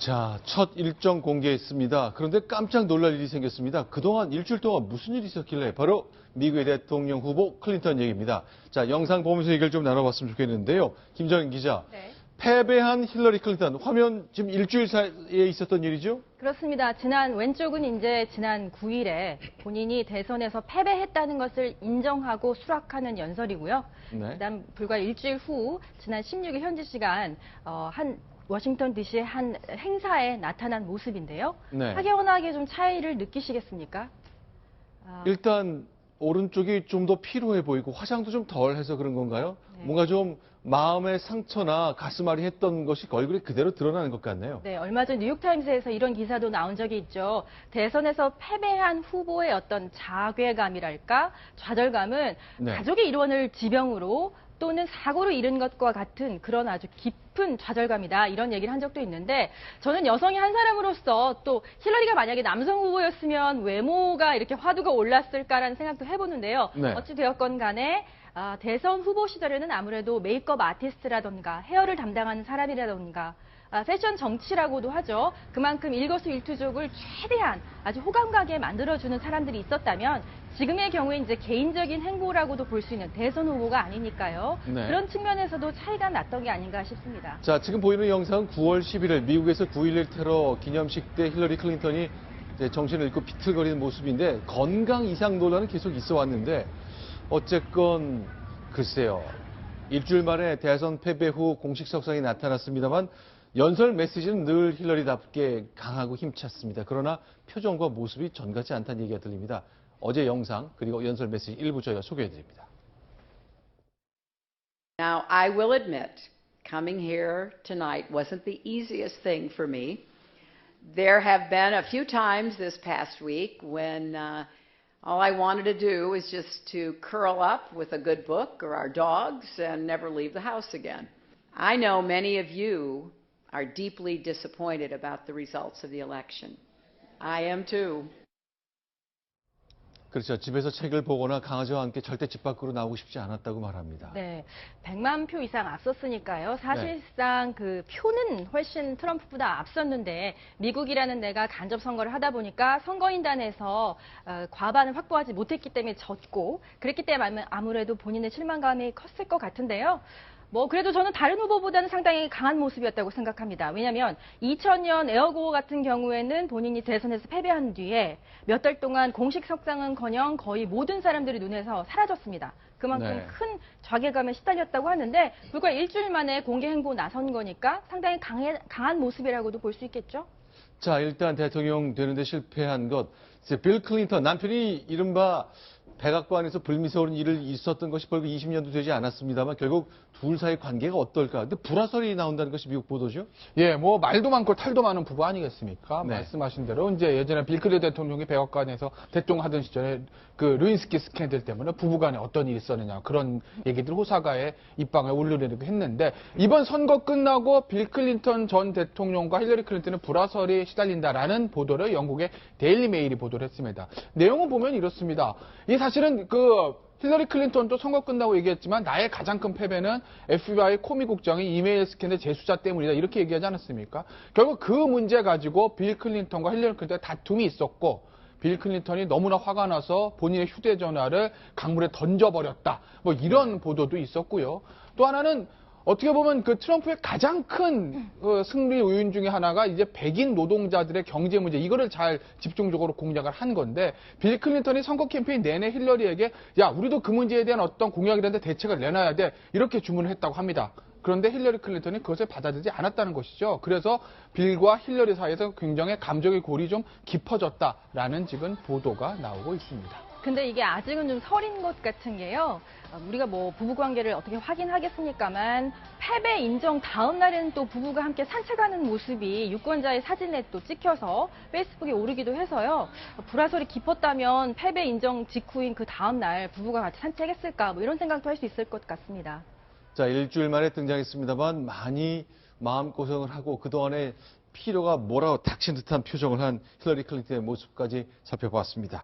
자, 첫 일정 공개했습니다. 그런데 깜짝 놀랄 일이 생겼습니다. 그동안 일주일 동안 무슨 일이 있었길래 바로 미국의 대통령 후보 클린턴 얘기입니다. 자, 영상 보면서 얘기를 좀 나눠봤으면 좋겠는데요. 김정인 기자. 네. 패배한 힐러리 클린턴. 화면 지금 일주일 사이에 있었던 일이죠? 그렇습니다. 왼쪽은 이제 지난 9일에 본인이 대선에서 패배했다는 것을 인정하고 수락하는 연설이고요. 네. 그다음 불과 일주일 후 지난 16일 현지 시간 한 워싱턴 DC의 한 행사에 나타난 모습인데요. 네. 확연하게 좀 차이를 느끼시겠습니까? 일단 오른쪽이 좀 더 피로해 보이고 화장도 좀 덜 해서 그런 건가요? 네. 뭔가 좀 마음의 상처나 가슴앓이 했던 것이 얼굴에 그대로 드러나는 것 같네요. 네, 얼마 전 뉴욕타임스에서 이런 기사도 나온 적이 있죠. 대선에서 패배한 후보의 어떤 자괴감이랄까, 좌절감은 네. 가족의 일원을 지병으로 또는 사고로 잃은 것과 같은 그런 아주 깊은 좌절감이다. 이런 얘기를 한 적도 있는데 저는 여성의 한 사람으로서 또 힐러리가 만약에 남성 후보였으면 외모가 이렇게 화두가 올랐을까라는 생각도 해보는데요. 네. 어찌 되었건 간에 대선 후보 시절에는 아무래도 메이크업 아티스트라던가 헤어를 담당하는 사람이라던가 패션 정치라고도 하죠. 그만큼 일거수일투족을 최대한 아주 호감 가게 만들어주는 사람들이 있었다면 지금의 경우에 이제 개인적인 행보라고도 볼 수 있는 대선 후보가 아니니까요. 네. 그런 측면에서도 차이가 났던 게 아닌가 싶습니다. 자, 지금 보이는 영상은 9월 11일 미국에서 9.11 테러 기념식 때 힐러리 클린턴이 이제 정신을 잃고 비틀거리는 모습인데 건강 이상 논란은 계속 있어 왔는데 어쨌건 글쎄요. 일주일 만에 대선 패배 후 공식 석상이 나타났습니다만 연설 메시지는 늘 힐러리답게 강하고 힘찼습니다. 그러나 표정과 모습이 전 같지 않다는 얘기가 들립니다. 어제 영상 그리고 연설 메시지 일부 저희가 소개해드립니다. Now, I will admit, coming here tonight wasn't the easiest thing for me. There have been a few times this past week when all I wanted to do was just to curl up with a good book or our dogs and never leave the house again. I know many of you are deeply disappointed about the results of the election. I am too. 그렇죠. 집에서 책을 보거나 강아지와 함께 절대 집 밖으로 나오고 싶지 않았다고 말합니다. 네, 100만 표 이상 앞섰으니까요. 사실상 그 표는 훨씬 트럼프보다 앞섰는데 미국이라는 데가 간접 선거를 하다 보니까 선거인단에서 과반을 확보하지 못했기 때문에 졌고 그랬기 때문에 아무래도 본인의 실망감이 컸을 것 같은데요. 그래도 저는 다른 후보보다는 상당히 강한 모습이었다고 생각합니다. 왜냐하면 2000년 에어고 같은 경우에는 본인이 대선에서 패배한 뒤에 몇 달 동안 공식 석상은커녕 거의 모든 사람들의 눈에서 사라졌습니다. 그만큼 네. 큰 좌괴감에 시달렸다고 하는데 불과 일주일 만에 공개 행보 나선 거니까 상당히 강한 모습이라고도 볼 수 있겠죠? 자, 일단 대통령 되는데 실패한 것. 빌 클린턴 남편이 이른바 백악관에서 불미스러운 일을 있었던 것이 벌써 20년도 되지 않았습니다만 결국 둘 사이 관계가 어떨까? 근데 불화설이 나온다는 것이 미국 보도죠? 예, 말도 많고 탈도 많은 부부 아니겠습니까? 네. 말씀하신 대로 이제 예전에 빌 클린턴 대통령이 백악관에서 대통령 하던 시절에 그 루인스키 스캔들 때문에 부부간에 어떤 일이 있었느냐 그런 얘기들 호사가에 입방을 올리려고 했는데 이번 선거 끝나고 빌 클린턴 전 대통령과 힐러리 클린턴은 불화설이 시달린다라는 보도를 영국의 데일리 메일이 보도를 했습니다. 내용을 보면 이렇습니다. 이 사실은 힐러리 클린턴도 선거 끝나고 얘기했지만 나의 가장 큰 패배는 FBI 코미 국장의 이메일 스캔들 재수자 때문이다 이렇게 얘기하지 않았습니까? 결국 그 문제 가지고 빌 클린턴과 힐러리 클린턴의 다툼이 있었고 빌 클린턴이 너무나 화가 나서 본인의 휴대전화를 강물에 던져버렸다. 이런 보도도 있었고요. 또 하나는 어떻게 보면 그 트럼프의 가장 큰 승리 요인 중에 하나가 이제 백인 노동자들의 경제 문제 이거를 잘 집중적으로 공략을 한 건데 빌 클린턴이 선거 캠페인 내내 힐러리에게 야 우리도 그 문제에 대한 어떤 공약이라는데 대책을 내놔야 돼 이렇게 주문을 했다고 합니다. 그런데 힐러리 클린턴이 그것을 받아들이지 않았다는 것이죠. 그래서 빌과 힐러리 사이에서 굉장히 감정의 골이 좀 깊어졌다라는 지금 보도가 나오고 있습니다. 근데 이게 아직은 좀 설인 것 같은 게요. 우리가 부부관계를 어떻게 확인하겠습니까만 패배 인정 다음 날에는 또 부부가 함께 산책하는 모습이 유권자의 사진에 또 찍혀서 페이스북에 오르기도 해서요. 불화설이 깊었다면 패배 인정 직후인 그 다음 날 부부가 같이 산책했을까 이런 생각도 할 수 있을 것 같습니다. 자, 일주일 만에 등장했습니다만 많이 마음고생을 하고 그동안에 피로가 몰아닥친 듯한 표정을 한 힐러리 클린턴의 모습까지 살펴보았습니다.